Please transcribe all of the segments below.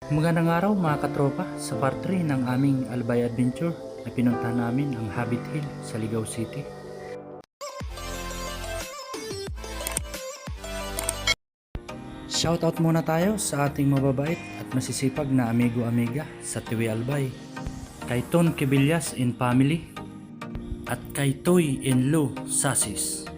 Magandang araw mga katropa, sa part 3 ng aming Albay Adventure na pinunta namin ang Habit Hill sa Ligao City. Shoutout muna tayo sa ating mababait at masisipag na amigo-amiga sa Tiwi Albay, kay Ton Kibillas and Family at kay Toy and Lou Sasis.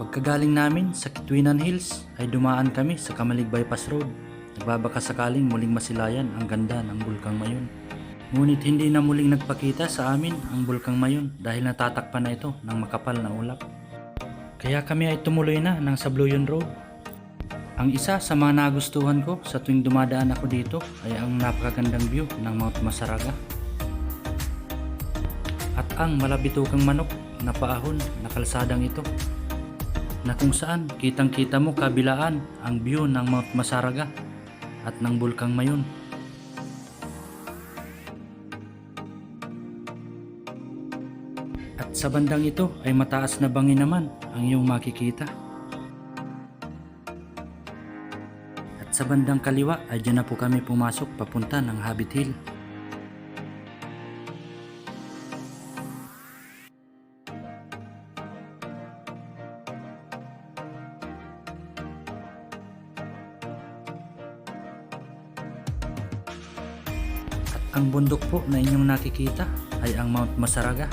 Pagkagaling namin sa Kitwinan Hills ay dumaan kami sa Kamalig Bypass Road. Nagbabaka sakaling muling masilayan ang ganda ng Bulkang Mayon. Ngunit hindi na muling nagpakita sa amin ang Bulkang Mayon dahil natatakpan na ito ng makapal na ulap. Kaya kami ay tumuloy na ng Sabloyan Road. Ang isa sa mga nagustuhan ko sa tuwing dumadaan ako dito ay ang napakagandang view ng Mount Masaraga at ang malabitukang manok na paahon na kalsadang ito, na kung saan kitang kita mo kabilaan ang view ng Mount Masaraga at ng Bulkang Mayon. At sa bandang ito ay mataas na bangin naman ang iyong makikita. At sa bandang kaliwa ay dyan na po kami pumasok papunta ng Habit Hill. Ang bundok po na inyong nakikita ay ang Mount Masaraga.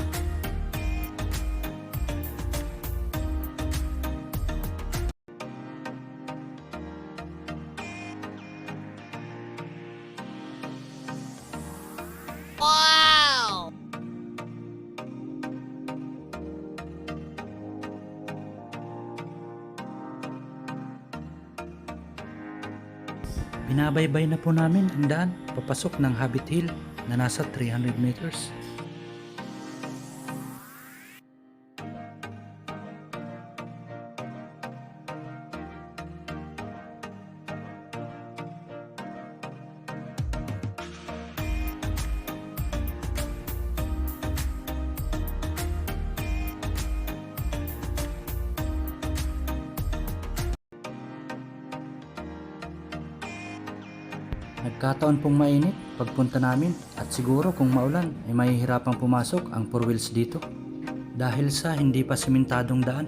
Wow! Binabaybay na po namin ang daan papasok ng Habit Hill na nasa 300 meters. Nagkataon pong mainit pagpunta namin at siguro kung maulan ay mahihirapang pumasok ang 4 wheels dito dahil sa hindi pa simentadong daan.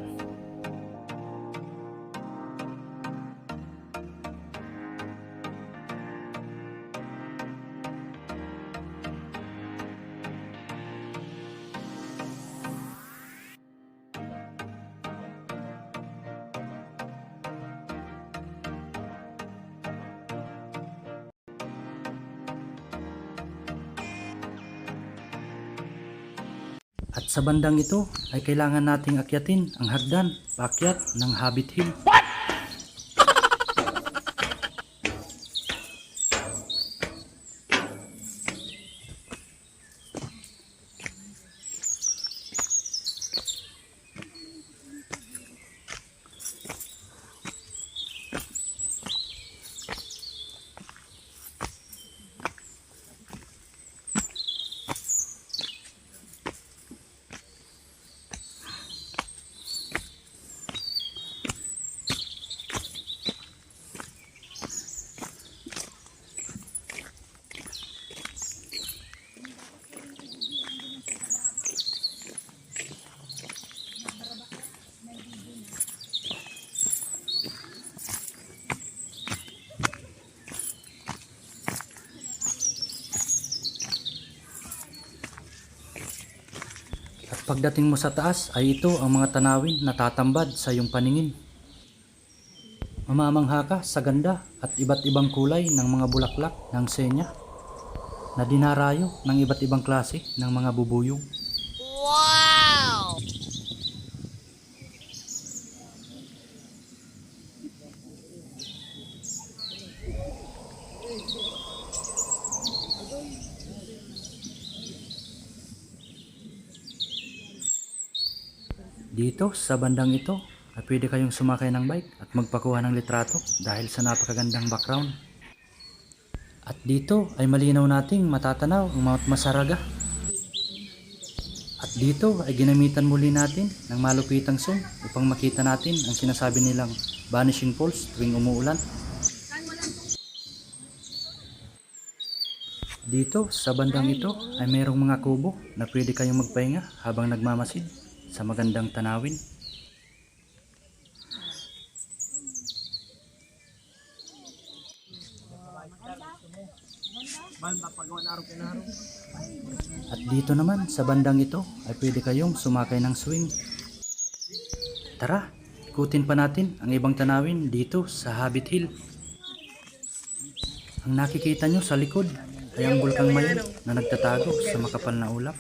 At sa bandang ito ay kailangan nating akyatin ang hagdan paakyat ng Habit Hill. Pagdating mo sa taas ay ito ang mga tanawin na tatambad sa iyong paningin. Mamamangha ka sa ganda at iba't ibang kulay ng mga bulaklak ng senya na dinarayo ng iba't ibang klase ng mga bubuyog. Wow! Dito sa bandang ito ay pwede kayong sumakay ng bike at magpakuha ng litrato dahil sa napakagandang background. At dito ay malinaw nating matatanaw ang Mount Masaraga. At dito ay ginamitan muli natin ng malupitang zoom upang makita natin ang sinasabi nilang vanishing falls tuwing umuulan. dito sa bandang ito ay mayroong mga kubo na pwede kayong magpahinga habang nagmamasid sa magandang tanawin. At dito naman sa bandang ito ay pwede kayong sumakay ng swing. Tara, ikutin pa natin ang ibang tanawin dito sa Hobbit Hill. Ang nakikita nyo sa likod ay ang bulkang Mayon na nagtatago sa makapal na ulap.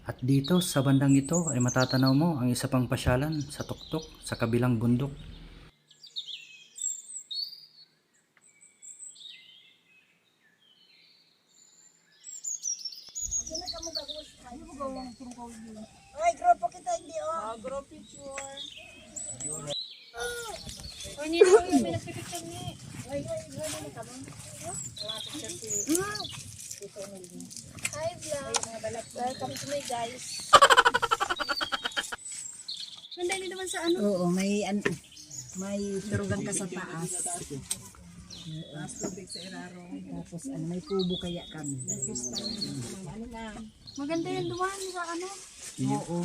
At dito sa bandang ito ay matatanaw mo ang isa pang pasyalan sa tuktok sa kabilang bundok. Ay, grupo kita hindi oh. Group picture. Ay, hindi ko yung pinagpipicture ni. Ay, grabe na kamo. Hi, vlog. Welcome to my guys. Nanday din naman sa ano? Oo, may turugan ka sa taas. Taas tubig sa iraro. Tapos may kubo kaya kami. Ano na? Maganda yung duwan sa ano? Oo.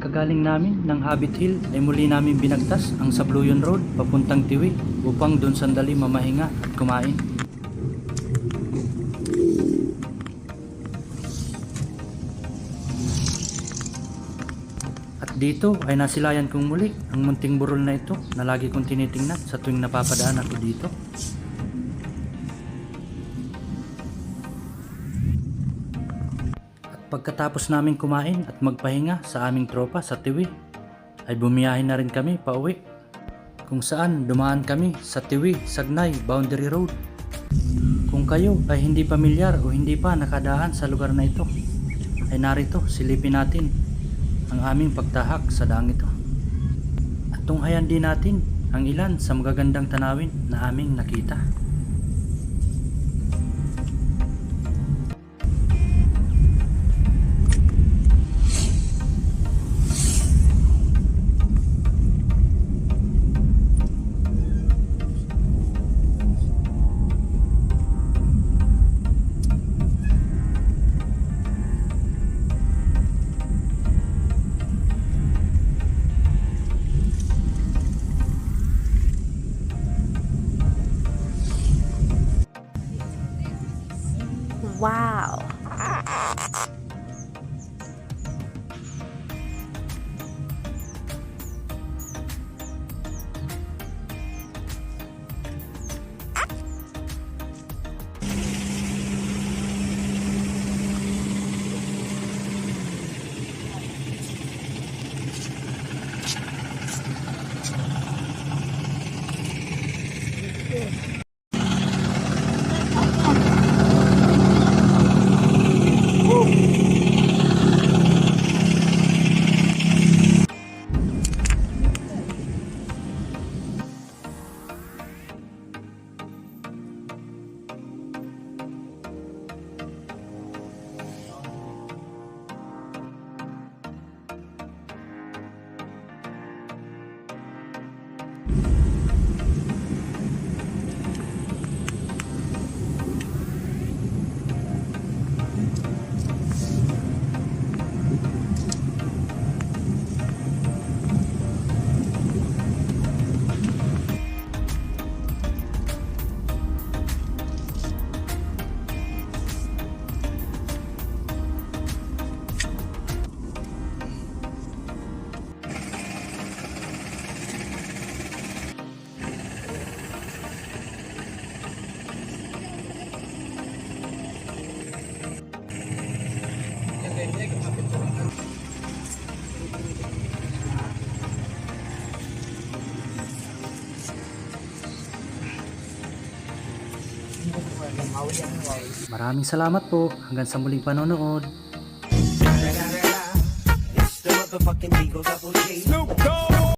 Kagaling namin ng Hobbit Hill ay muli namin binagtas ang Sabloyan Road papuntang Tiwi upang doon sandali mamahinga at kumain. At dito ay nasilayan kong muli ang munting burol na ito na lagi kong tinitingnan sa tuwing napapadaan ako dito. Pagkatapos namin kumain at magpahinga sa aming tropa sa Tiwi, ay bumiyahe na rin kami pauwi, kung saan dumaan kami sa Tiwi-Sagnay Boundary Road. Kung kayo ay hindi pamilyar o hindi pa nakadaan sa lugar na ito, ay narito silipin natin ang aming pagtahak sa daang ito. At tunghayan din natin ang ilan sa magagandang tanawin na aming nakita. Maraming salamat po. Hanggang sa muling panonood. It's the motherfucking Eagle Double G. Snoop Dogg.